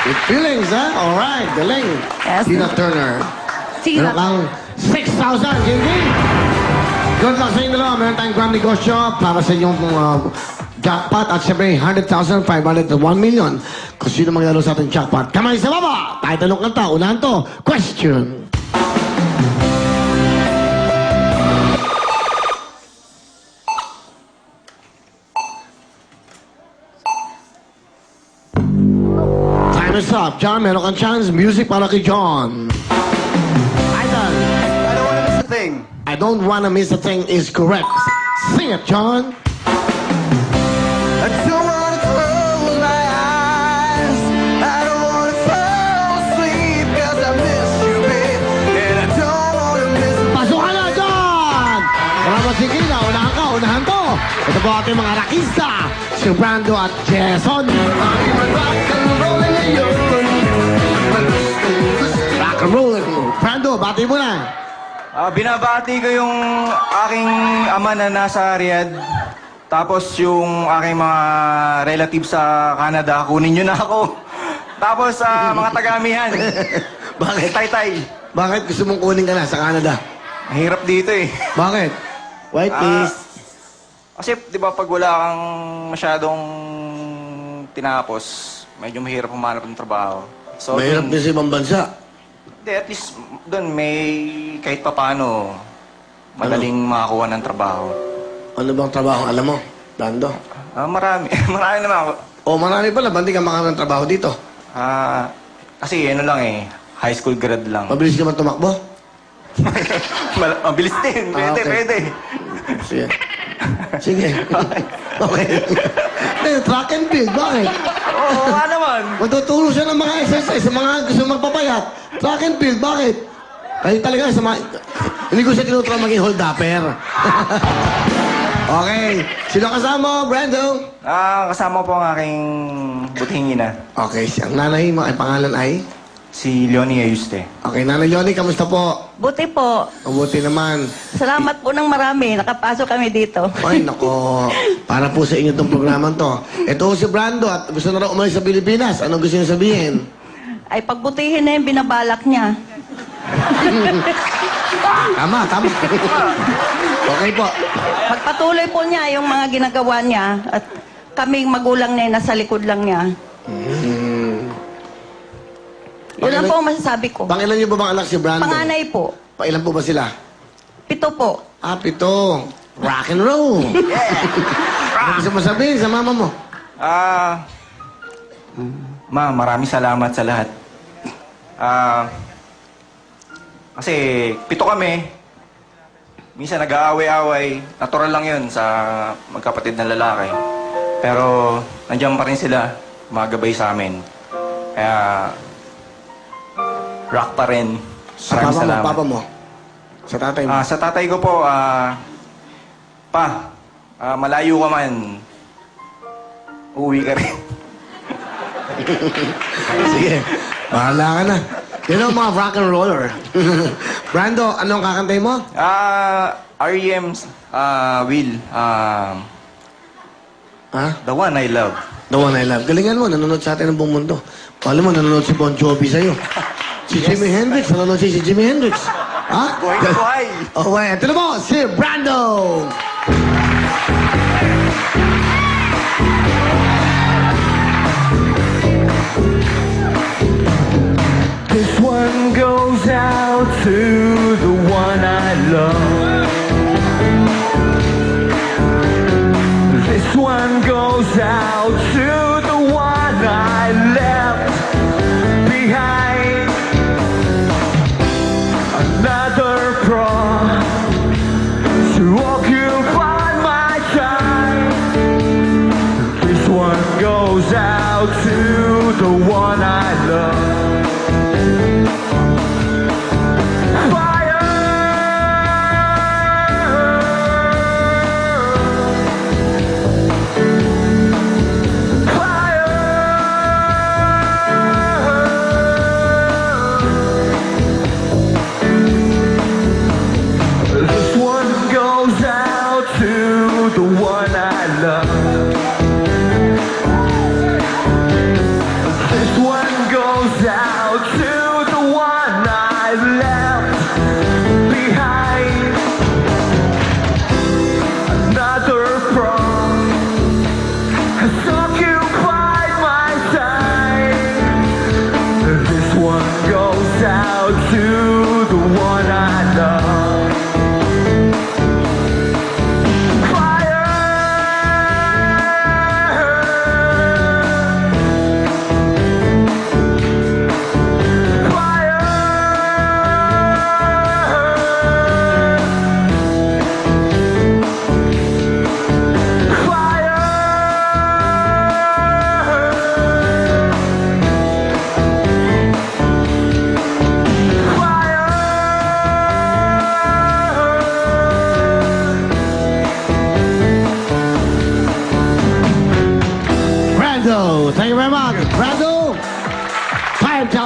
With feelings, ha? Alright, galing. Yes. Tina Turner. Tina. Meron kang 6,000, JD. Good luck sa inyo dalawa. Meron tayong grand negosyo para sa inyong jackpot at syempre 100,000, 500 to 1 million. Kung sino maglaro sa ating jackpot. Kamay sa baba! Tayo talong kanta. Unahan to. Question. Time is up. John, meron kang chance. Music para kay John. Idol. I don't want to miss a thing. I don't wanna miss a thing is correct. Sing it, John. I don't want to close my eyes. I don't want to fall asleep 'cause I miss you, babe. And I don't want to miss a Pasok ka na, John! Salamat, sige na. Unahan ka, unahan to. Ito po ating mga rakista. Si Brando at Jason. rock and rolling in your Rock and roll. Brando, bati mo na. Binabati ko yung aking ama na nasa Riyadh. Tapos yung aking mga relatives sa Canada, kunin nyo na ako. Tapos mga tagamihan. Bakit? Tay-tay. Bakit gusto mong kunin ka na sa Canada? Mahirap dito eh. Bakit? White please. Kasi di ba pag wala kang masyadong tinapos, medyo mahirap humanap ng trabaho. So, Mahirap din sa ibang bansa. Hindi, at least doon may kahit papano madaling makakuha ng trabaho. Ano bang trabaho alam mo, Brando? Marami. Marami naman ako. O marami pala, ba't di ka makakaroon ng trabaho dito? Kasi ano lang eh, high school grad lang. Mabilis ka man tumakbo? Mabilis din. Pwede, okay. pwede. Sige. Sige. Okay. Eh, track and field, bakit? Oo, naman. Magtuturo siya ng mga exercise sa mga gusto magpapayat. Track and field, bakit? Kayo talaga sa mga... Hindi ko siya tinuturo maging hold-upper. Okay. Sino kasama mo, Brando? Kasama po ang aking butihing ina, Okay. Ang nanay mo, ang pangalan ay? si Leonie Ayuste. Okay, Nanay Yoli, kamusta po? Buti po. Mabuti naman. Salamat po ng marami. Nakapasok kami dito. Ay, nako. Para po sa inyo itong programang to. Ito si Brando at gusto na raw umalis sa Pilipinas. Anong gusto niyo sabihin? Ay, pagbutihin na yung binabalak niya. Tama, tama. Okay po. Pagpatuloy po niya yung mga ginagawa niya at kaming magulang niya nasa likod lang niya. Yun lang po ang masasabi ko. Pangilan niyo ba bang anak si Brando? Panganay po. Pailan po ba sila? 7 po. 7. Rock and roll. Ano gusto mo sabihin sa mama mo? Ma, maraming salamat sa lahat. Kasi 7 kami. Minsan nag-aaway-aaway. Natural lang yun sa magkapatid na lalaki. Pero nandiyan pa rin sila, magabay sa amin. Kaya rock pa rin. Sa Maraming mama mo, salamat. papa mo? Sa tatay mo? Sa tatay ko po, malayo ka man, uuwi ka rin. Sige, bahala ka na. Yun ang mga rock and roller. Brando, anong kakantay mo? R.E.M's, Will, Ha? The One I Love. The One I Love. Galingan mo, nanonood sa atin ng buong mundo. Alam mo, nanonood si Bon Jovi sa'yo. Si Jimi Hendrix, nanonood si Jimi Hendrix. Ha? Buhay na buhay. Oh, wait. Ito na po, si Brando! This one goes out to the one I love. This one goes out to the one I left behind. Another pro to occupy my time. This one goes out to the one I love. Fire!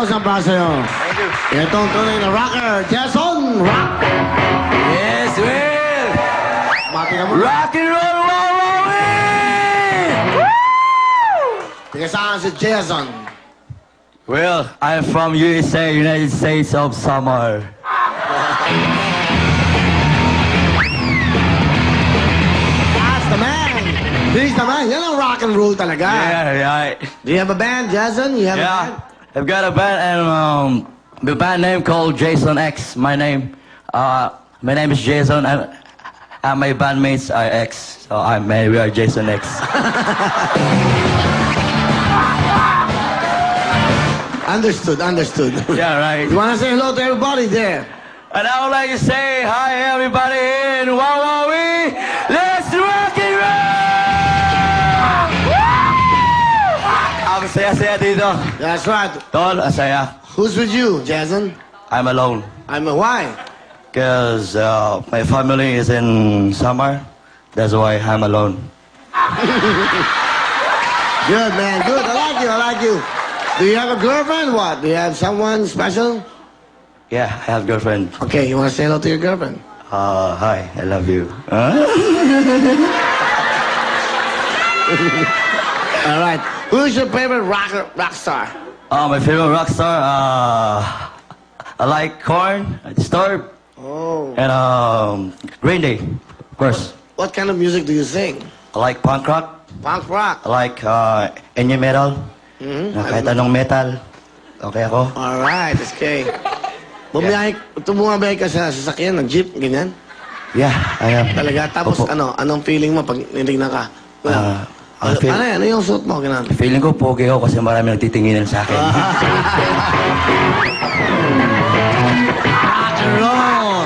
100,000 para sa'yo. Thank you. Ito ang tunay na rocker, Jason Rock. Yes, Will! Mati ka mo. Rock and roll, Tiga saan si Jason? Well, I'm from USA, United States of Summer. That's the man. He's the man. Yan ang rock and roll talaga. Yeah. Do you have a band, Jason? You have a band? Yeah, I've got a band and the band name called Jason X. My name is Jason and my bandmates are X. So we are Jason X. Understood. Yeah, right. You want to say hello to everybody there? And I would like to say hi everybody in Wawawi. Let's rock and roll! Ang saya-saya dito. That's right. Tol, ang saya. Who's with you, Jason? I'm alone. Why? Because my family is in summer. That's why I'm alone. Good, man. Good. I like you. Do you have a girlfriend? What? Do you have someone special? Yeah, I have girlfriend. Okay, you want to say hello to your girlfriend? Hi, I love you. Huh? All right. Who's your favorite rock star? My favorite rock star, I like Korn, Disturbed, Oh. and Green Day, of course. What kind of music do you sing? I like punk rock. Punk rock. I like any metal. Kahit anong metal. Okay ako. All right, okay. Bumiyahe ka sa sasakyan, ng jeep, ganyan? Yeah, I am. Talaga? Tapos Opo. anong feeling mo pag nilignan ka? ang feel- Ano yung suot mo? Ganun. Feeling ko pogi ako kasi marami nagtitinginan sa akin. Rock and roll.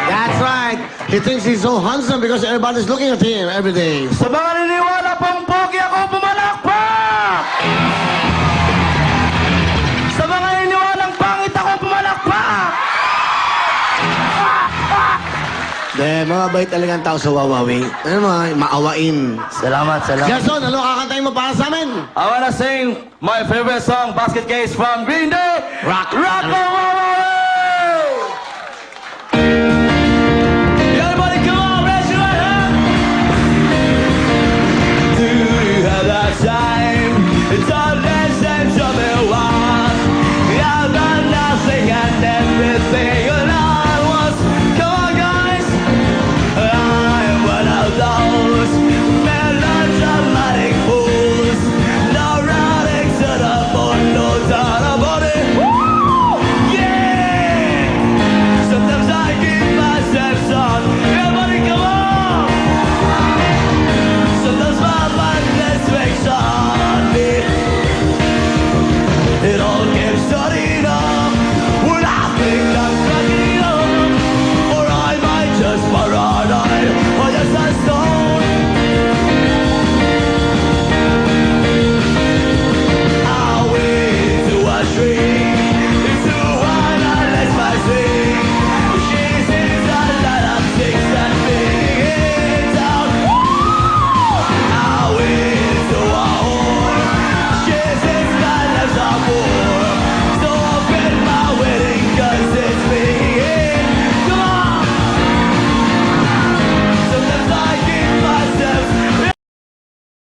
That's right. He thinks he's so handsome because everybody's looking at him every day. Sa mga niniwala pang pogi ako, pumalakpak! Sa mga niniwalang pangit ako, pumalakpak! Mga bait talagang tao sa Wawawi. Ano mo, maawain. Salamat. Jason, ano kakantayin mo para sa amin? I wanna sing my favorite song, Basket Case from Green Day. Rock. Rock on, everybody, come on, raise your right hand. Do you have that time? Don't listen to me once. I've got nothing and everything all I was. Come on, guys. I'm one of those melodramatic fools. No running to the moon, no doubt about it. Woo! Yeah! Sometimes I give myself some. Everybody, come on! Sometimes my madness wakes on me. It all gets started up when I think I'm